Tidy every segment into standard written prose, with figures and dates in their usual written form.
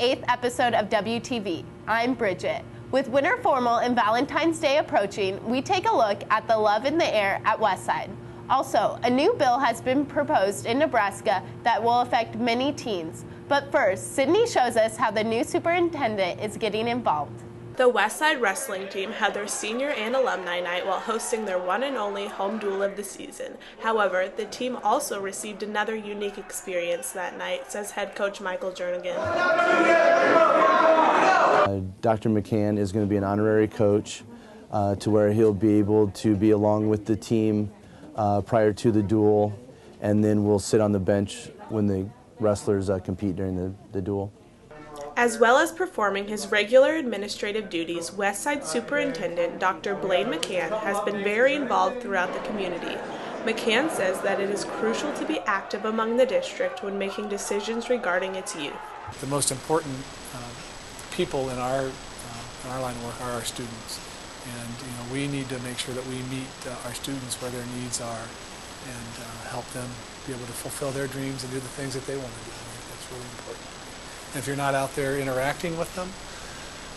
8th episode of WTV. I'm Bridget. With winter formal and Valentine's Day approaching, we take a look at the love in the air at Westside. Also, a new bill has been proposed in Nebraska that will affect many teens. But first, Sydney shows us how the new superintendent is getting involved. The Westside wrestling team had their senior and alumni night while hosting their one and only home duel of the season. However, the team also received another unique experience that night, says head coach Michael Jernigan. Dr. McCann is going to be an honorary coach to where he'll be able to be along with the team prior to the duel, and then we'll sit on the bench when the wrestlers compete during the duel. As well as performing his regular administrative duties, Westside Superintendent Dr. Blaine McCann has been very involved throughout the community. McCann says that it is crucial to be active among the district when making decisions regarding its youth. The most important people in our line of work are our students, and we need to make sure that we meet our students where their needs are and help them be able to fulfill their dreams and do the things that they want to do. I think that's really important. And if you're not out there interacting with them,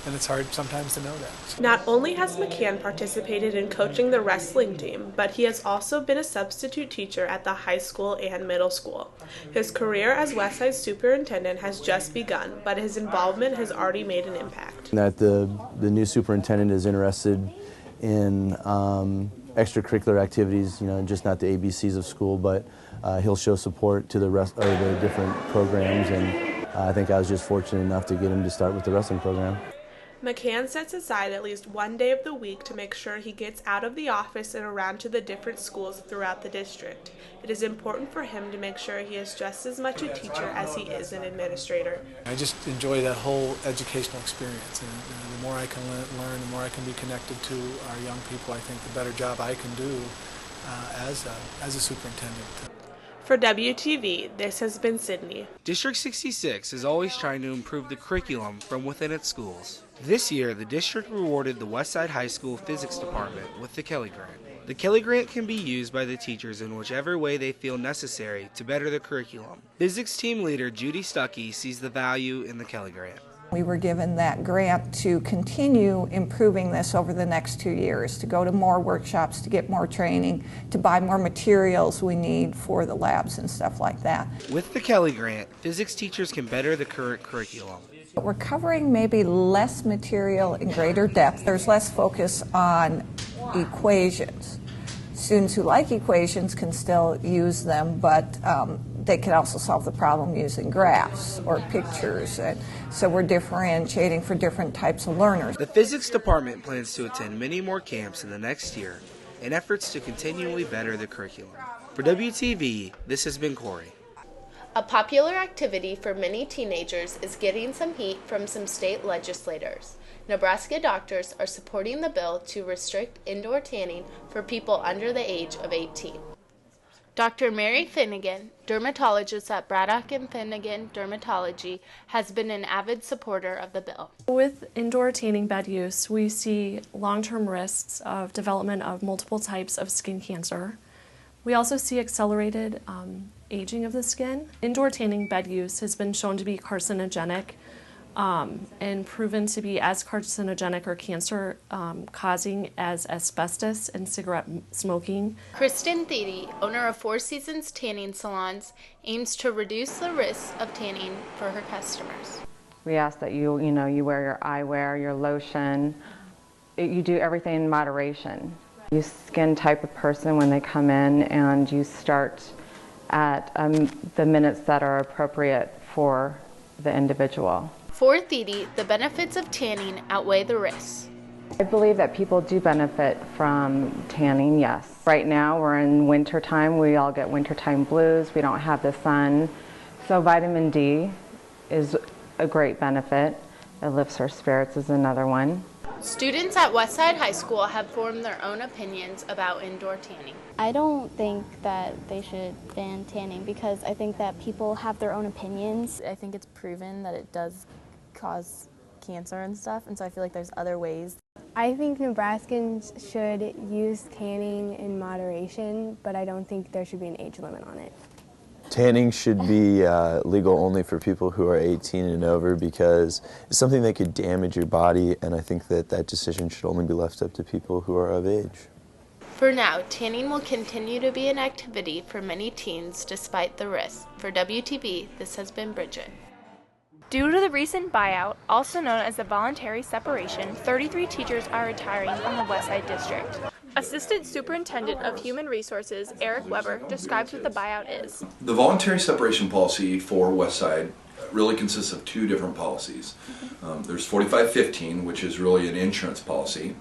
then it's hard sometimes to know that. Not only has McCann participated in coaching the wrestling team, but he has also been a substitute teacher at the high school and middle school. His career as Westside superintendent has just begun, but his involvement has already made an impact. That the new superintendent is interested in extracurricular activities, just not the ABCs of school, but he'll show support to the different programs, and I think I was just fortunate enough to get him to start with the wrestling program. McCann sets aside at least one day of the week to make sure he gets out of the office and around to the different schools throughout the district. It is important for him to make sure he is just as much a teacher as he is an administrator. I just enjoy that whole educational experience, and the more I can learn, the more I can be connected to our young people, I think the better job I can do as a superintendent. For WTV, this has been Sydney. District 66 is always trying to improve the curriculum from within its schools. This year, the district rewarded the Westside High School Physics Department with the Kelly Grant. The Kelly Grant can be used by the teachers in whichever way they feel necessary to better the curriculum. Physics team leader Judy Stuckey sees the value in the Kelly Grant. We were given that grant to continue improving this over the next 2 years, to go to more workshops, to get more training, to buy more materials we need for the labs and stuff like that. With the Kelly Grant, physics teachers can better the current curriculum. But we're covering maybe less material in greater depth. There's less focus on equations. Students who like equations can still use them, but they can also solve the problem using graphs or pictures. And so we're differentiating for different types of learners. The physics department plans to attend many more camps in the next year in efforts to continually better the curriculum. For WTV, this has been Corey. A popular activity for many teenagers is getting some heat from some state legislators. Nebraska doctors are supporting the bill to restrict indoor tanning for people under the age of 18. Dr. Mary Finnegan, dermatologist at Braddock and Finnegan Dermatology, has been an avid supporter of the bill. With indoor tanning bed use, we see long-term risks of development of multiple types of skin cancer. We also see accelerated aging of the skin. Indoor tanning bed use has been shown to be carcinogenic and proven to be as carcinogenic or cancer causing as asbestos and cigarette smoking. Kristen Thede, owner of Four Seasons Tanning Salons, aims to reduce the risk of tanning for her customers. We ask that you wear your eyewear, your lotion. You do everything in moderation. You skin type a person when they come in, and you start at the minutes that are appropriate for the individual. For Thede, the benefits of tanning outweigh the risks. I believe that people do benefit from tanning, yes. Right now we're in winter time. We all get wintertime blues. We don't have the sun. So vitamin D is a great benefit. It lifts our spirits is another one. Students at Westside High School have formed their own opinions about indoor tanning. I don't think that they should ban tanning because I think that people have their own opinions. I think it's proven that it does cause cancer and stuff, and so I feel like there's other ways. I think Nebraskans should use tanning in moderation, but I don't think there should be an age limit on it. Tanning should be legal only for people who are 18 and over because it's something that could damage your body, and I think that that decision should only be left up to people who are of age. For now, tanning will continue to be an activity for many teens despite the risks. For WTV, this has been Bridget. Due to the recent buyout, also known as the voluntary separation, 33 teachers are retiring from the Westside District. Assistant Superintendent of Human Resources, Eric Weber, describes what the buyout is. The voluntary separation policy for Westside really consists of two different policies. There's 4515, which is really an insurance policy,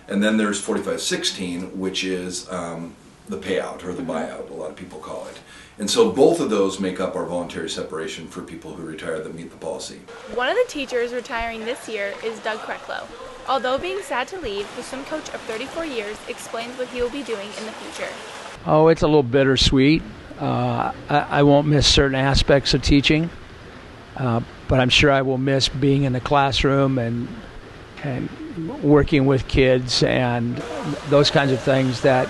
and then there's 4516, which is the payout or the buyout, a lot of people call it. And so both of those make up our voluntary separation for people who retire that meet the policy. One of the teachers retiring this year is Doug Krecklow. Although being sad to leave, the swim coach of 34 years explains what he will be doing in the future. Oh, it's a little bittersweet. I won't miss certain aspects of teaching, but I'm sure I will miss being in the classroom and working with kids and those kinds of things that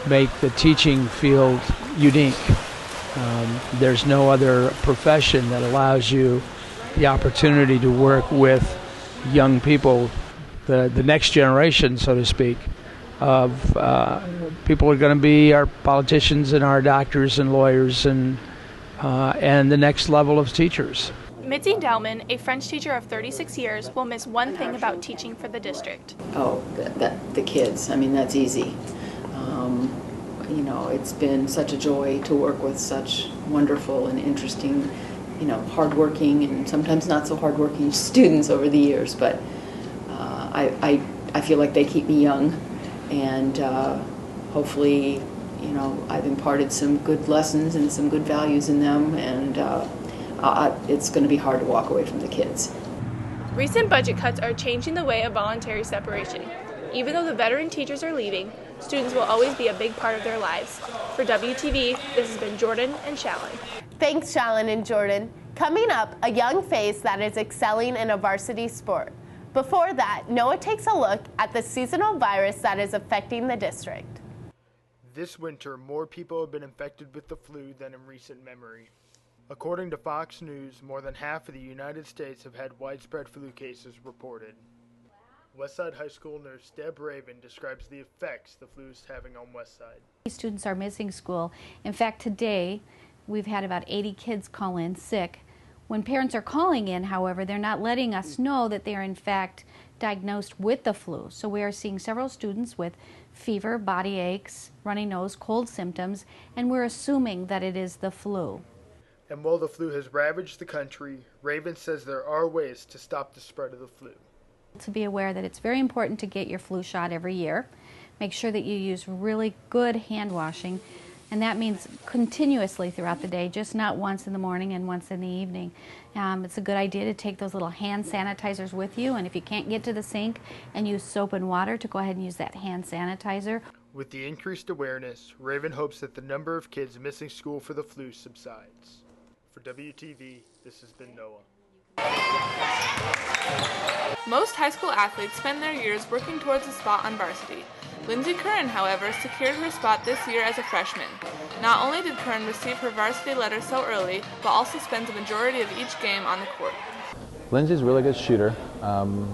make the teaching field unique. There's no other profession that allows you the opportunity to work with young people, the next generation, so to speak, of people who are going to be our politicians and our doctors and lawyers and the next level of teachers. Mitzi Dellman, a French teacher of 36 years, will miss one thing about teaching for the district. Oh, the kids. I mean, that's easy. You know, it's been such a joy to work with such wonderful and interesting, you know, hardworking and sometimes not so hardworking students over the years. But I feel like they keep me young, and hopefully, you know, I've imparted some good lessons and some good values in them, and it's going to be hard to walk away from the kids. Recent budget cuts are changing the way of voluntary separation. Even though the veteran teachers are leaving, students will always be a big part of their lives. For WTV, this has been Jordan and Shallon. Thanks, Shallon and Jordan. Coming up, a young face that is excelling in a varsity sport. Before that, Noah takes a look at the seasonal virus that is affecting the district. This winter, more people have been infected with the flu than in recent memory. According to Fox News, more than half of the United States have had widespread flu cases reported. Westside High School nurse Deb Raven describes the effects the flu is having on Westside. Students are missing school. In fact, today we've had about 80 kids call in sick. When parents are calling in, however, they're not letting us know that they are in fact diagnosed with the flu. So we are seeing several students with fever, body aches, runny nose, cold symptoms, and we're assuming that it is the flu. And while the flu has ravaged the country, Raven says there are ways to stop the spread of the flu. To be aware that it's very important to get your flu shot every year. Make sure that you use really good hand washing, and that means continuously throughout the day, just not once in the morning and once in the evening. It's a good idea to take those little hand sanitizers with you, and if you can't get to the sink and use soap and water, to go ahead and use that hand sanitizer. With the increased awareness, Raven hopes that the number of kids missing school for the flu subsides. For WTV, this has been Noah. Most high school athletes spend their years working towards a spot on varsity. Lindsay Curran, however, secured her spot this year as a freshman. Not only did Curran receive her varsity letter so early, but also spends the majority of each game on the court. Lindsay's a really good shooter.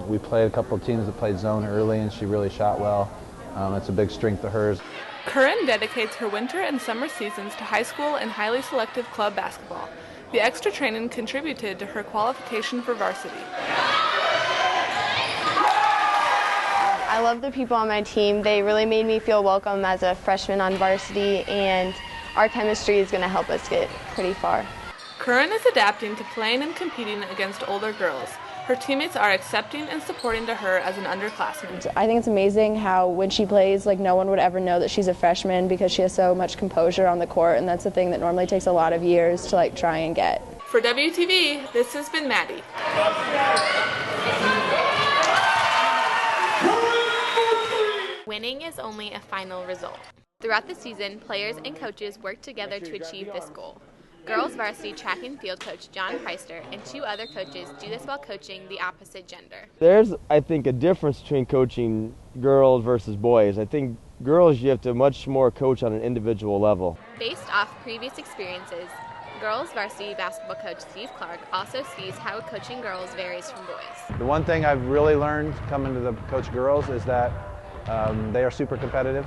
We played a couple of teams that played zone early, and she really shot well. It's a big strength of hers. Curran dedicates her winter and summer seasons to high school and highly selective club basketball. The extra training contributed to her qualification for varsity. I love the people on my team. They really made me feel welcome as a freshman on varsity, and our chemistry is going to help us get pretty far. Curran is adapting to playing and competing against older girls. Her teammates are accepting and supporting to her as an underclassman. I think it's amazing how when she plays, like, no one would ever know that she's a freshman because she has so much composure on the court, and that's a thing that normally takes a lot of years to try and get. For WTV, this has been Maddie. Winning is only a final result. Throughout the season, players and coaches work together to achieve this goal. Girls varsity track and field coach John Preister and 2 other coaches do this while coaching the opposite gender. There's, I think, a difference between coaching girls versus boys. I think girls, you have to much more coach on an individual level. Based off previous experiences, Girls varsity basketball coach Steve Clark also sees how coaching girls varies from boys. The one thing I've really learned coming to the coach girls is that they are super competitive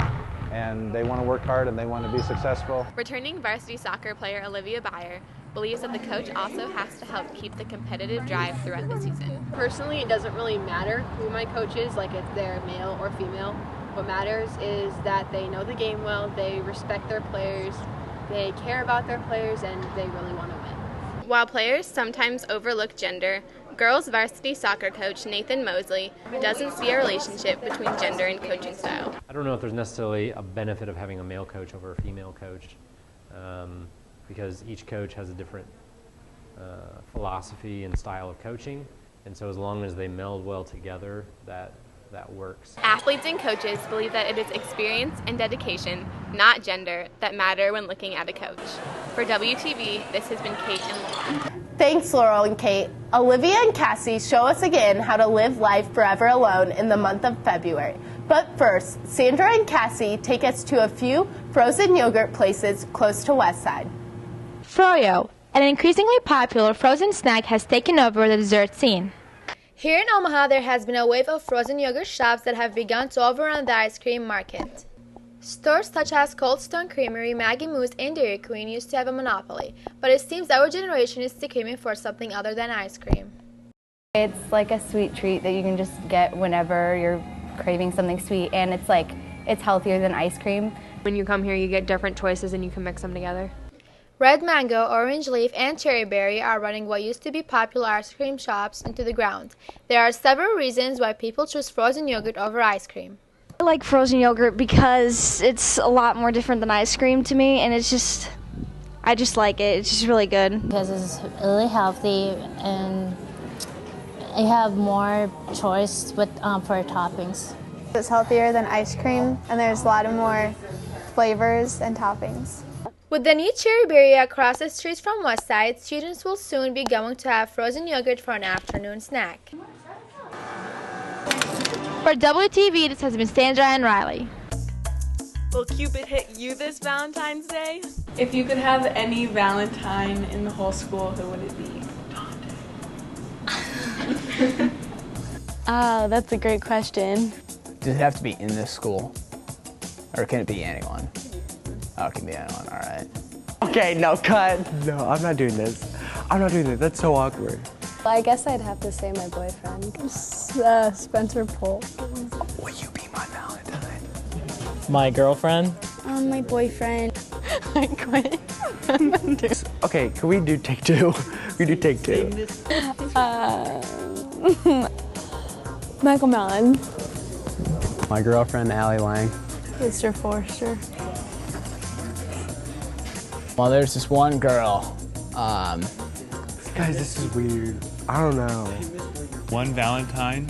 and they want to work hard and they want to be successful. Returning varsity soccer player Olivia Beyer believes that the coach also has to help keep the competitive drive throughout the season. Personally, it doesn't really matter who my coach is, like if they're male or female. What matters is that they know the game well, they respect their players, they care about their players, and they really want to win. While players sometimes overlook gender, girls varsity soccer coach Nathan Mosley doesn't see a relationship between gender and coaching style. I don't know if there's necessarily a benefit of having a male coach over a female coach because each coach has a different philosophy and style of coaching, and so as long as they meld well together, that works. Athletes and coaches believe that it is experience and dedication, not gender, that matter when looking at a coach. For WTV, this has been Kate and Laura. Thanks, Laurel and Kate. Olivia and Cassie show us again how to live life forever alone in the month of February. But first, Sandra and Cassie take us to a few frozen yogurt places close to Westside. Froyo, an increasingly popular frozen snack, has taken over the dessert scene. Here in Omaha, there has been a wave of frozen yogurt shops that have begun to overrun the ice cream market. Stores such as Cold Stone Creamery, Maggie Moo's, and Dairy Queen used to have a monopoly, but it seems our generation is craving for something other than ice cream. It's like a sweet treat that you can just get whenever you're craving something sweet, and it's healthier than ice cream. When you come here, you get different choices and you can mix them together. Red Mango, Orange Leaf, and Cherry Berry are running what used to be popular ice cream shops into the ground. There are several reasons why people choose frozen yogurt over ice cream. I like frozen yogurt because it's a lot more different than ice cream to me, and I just like it. It's just really good. Because it's really healthy and you have more choice for toppings. It's healthier than ice cream, and there's a lot of more flavors and toppings. With the new Cherry Berry across the streets from Westside, students will soon be going to have frozen yogurt for an afternoon snack. For WTV, this has been Sandra and Riley. Will Cupid hit you this Valentine's Day? If you could have any Valentine in the whole school, who would it be? Oh, that's a great question. Does it have to be in this school? Or can it be anyone? Oh, it can be anyone, all right. Okay, no, cut. No, I'm not doing this. I'm not doing this. That's so awkward. Well, I guess I'd have to say my boyfriend. Spencer Polk. Will you be my Valentine? My girlfriend? My boyfriend. I quit. Okay, can we do take two? We do take two. Michael Mellon. My girlfriend, Allie Lang. Mr. Forster. Well, there's this one girl. Guys, this is weird. I don't know. One Valentine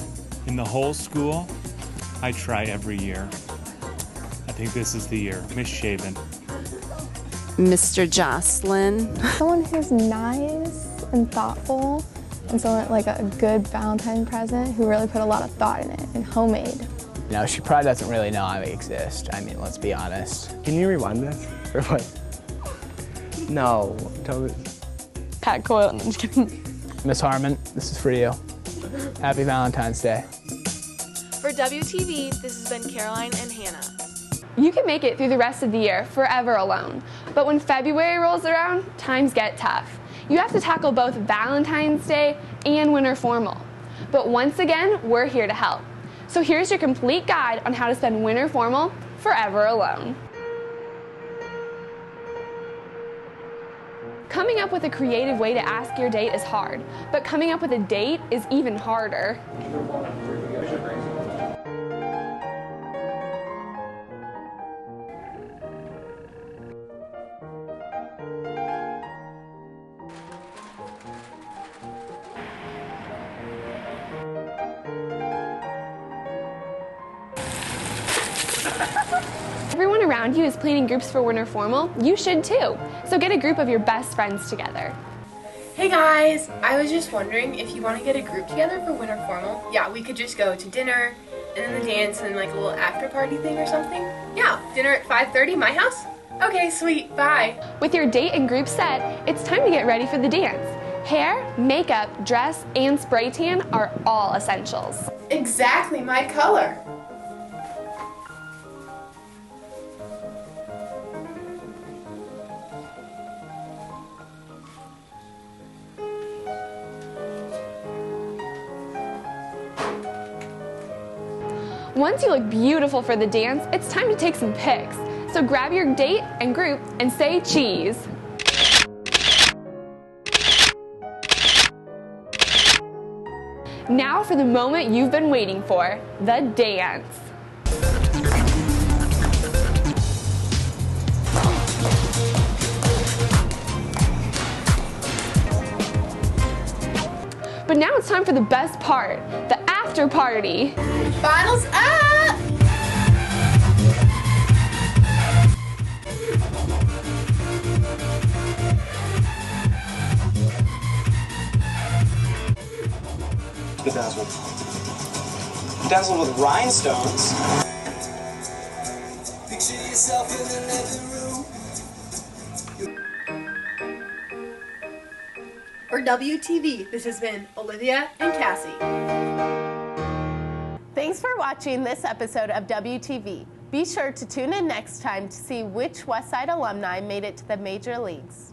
in the whole school. I try every year. I think this is the year. Miss Shaven. Mr. Jocelyn. Someone who's nice and thoughtful, and someone like a good Valentine present who really put a lot of thought in it and homemade. You know, she probably doesn't really know I exist. I mean, let's be honest. Can you rewind this? Or what? No. Tell me. Pat Coyle. I'm just kidding. Miss Harmon, this is for you. Happy Valentine's Day. For WTV, this has been Caroline and Hannah. You can make it through the rest of the year forever alone, but when February rolls around, times get tough. You have to tackle both Valentine's Day and winter formal. But once again, we're here to help. So here's your complete guide on how to spend winter formal forever alone. Coming up with a creative way to ask your date is hard, but coming up with a date is even harder. Everyone around you is planning groups for winter formal. You should too. So get a group of your best friends together. Hey guys, I was just wondering if you want to get a group together for winter formal. Yeah, we could just go to dinner and then the dance and like a little after party thing or something. Yeah, dinner at 5:30, my house? Okay, sweet. Bye. With your date and group set, it's time to get ready for the dance. Hair, makeup, dress, and spray tan are all essentials. Exactly my color. Once you look beautiful for the dance, it's time to take some pics. So grab your date and group and say cheese. Now for the moment you've been waiting for, the dance. But now it's time for the best part, the after party. Bottles up! Bedazzled. Bedazzled with rhinestones. Picture yourself in the living room. For WTV, this has been Olivia and Cassie. Thanks for watching this episode of WTV. Be sure to tune in next time to see which Westside alumni made it to the major leagues.